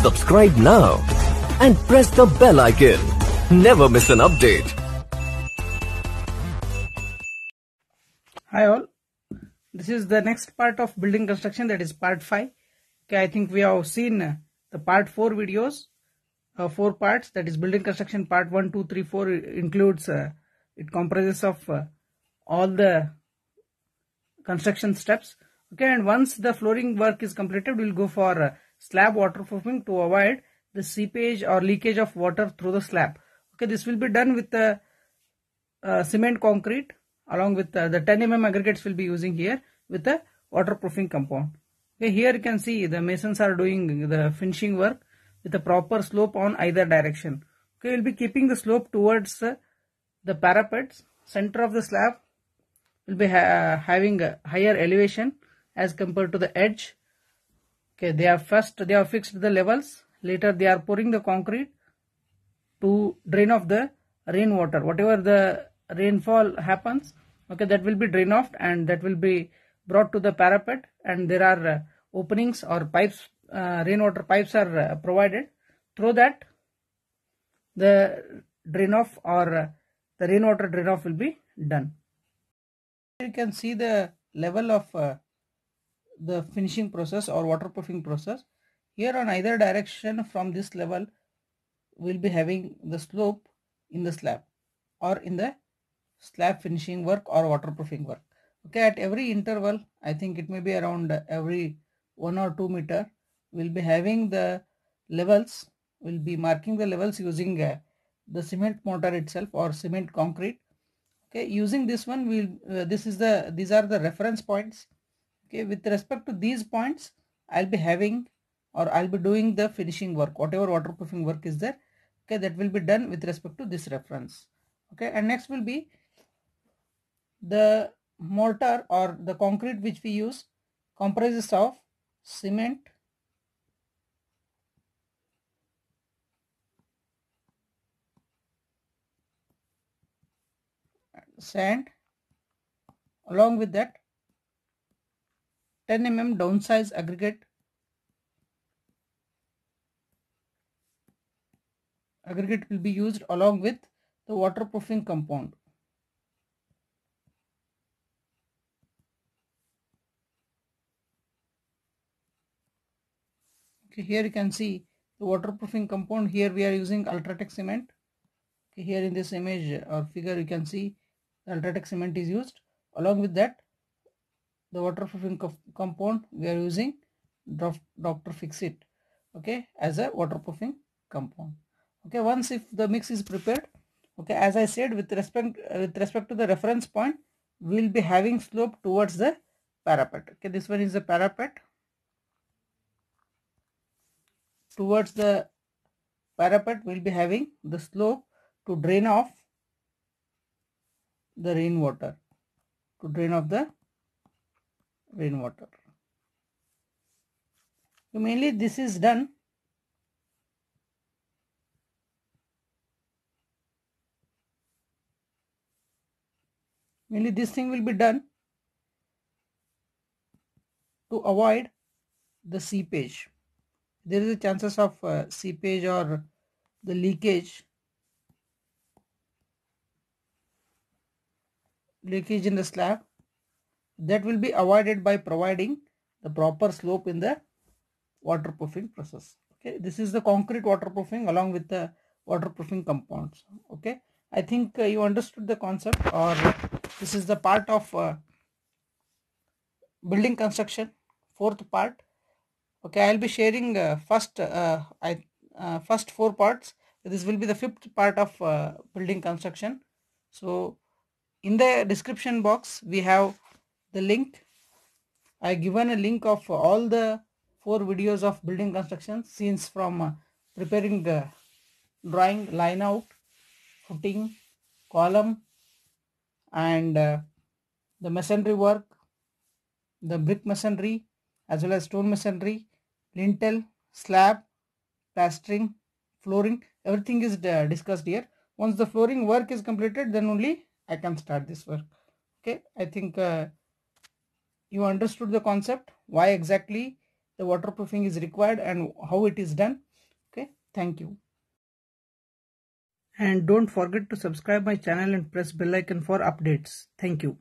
Subscribe now and press the bell icon. Never miss an update. Hi all, this is the next part of building construction, that is part 5. Okay, I think we have seen the part 4 videos, 4 parts, that is building construction part 1, 2, 3, 4 includes, it comprises of all the construction steps. Okay, and once the flooring work is completed, we will go for slab waterproofing to avoid the seepage or leakage of water through the slab. Okay, this will be done with the cement concrete along with the 10 mm aggregates will be using here with the waterproofing compound. Okay, here you can see the masons are doing the finishing work with a proper slope on either direction. Okay, we'll be keeping the slope towards the parapets. Center of the slab will be having a higher elevation as compared to the edge. Okay, they have fixed the levels. Later they are pouring the concrete to drain off the rainwater. Whatever the rainfall happens, okay, that will be drained off and that will be brought to the parapet, and there are openings or pipes, rainwater pipes are provided. Through that the drain off or the rainwater drain off will be done. You can see the level of the finishing process or waterproofing process. Here on either direction from this level we'll be having the slope in the slab or in the slab finishing work or waterproofing work. Okay, at every interval, I think it may be around every 1 or 2 meter, we'll be having the levels, we'll be marking the levels using the cement mortar itself or cement concrete. Okay, using this one, these are the reference points. Okay, with respect to these points, I'll be having or I'll be doing the finishing work, whatever waterproofing work is there. Okay, that will be done with respect to this reference. Okay, and next will be the mortar or the concrete which we use comprises of cement, sand, along with that 10 mm downsize aggregate will be used along with the waterproofing compound. Okay, here you can see the waterproofing compound. Here we are using Ultratech cement. Okay, here in this image or figure you can see the Ultratech cement is used. Along with that, the waterproofing compound we are using Dr. Fixit, okay, as a waterproofing compound. Okay, once if the mix is prepared, okay, as I said, with respect to the reference point, we will be having slope towards the parapet. Okay, this one is the parapet. Towards the parapet we'll be having the slope to drain off the rainwater, So mainly this is done this thing will be done to avoid the seepage. There is a chances of seepage or the leakage in the slab, that will be avoided by providing the proper slope in the waterproofing process. Okay, this is the concrete waterproofing along with the waterproofing compounds. Okay, I think you understood the concept, or this is the part of building construction, 4th part. Okay, I'll be sharing first 4 parts. This will be the 5th part of building construction. So in the description box we have the link. I given a link of all the 4 videos of building construction scenes, from preparing drawing, line out, footing, column, and the masonry work, the brick masonry as well as stone masonry, lintel, slab, plastering, flooring, everything is discussed here. Once the flooring work is completed, then only I can start this work. Okay, I think you understood the concept, why exactly the waterproofing is required and how it is done. Thank you. And don't forget to subscribe my channel and press bell icon for updates. Thank you.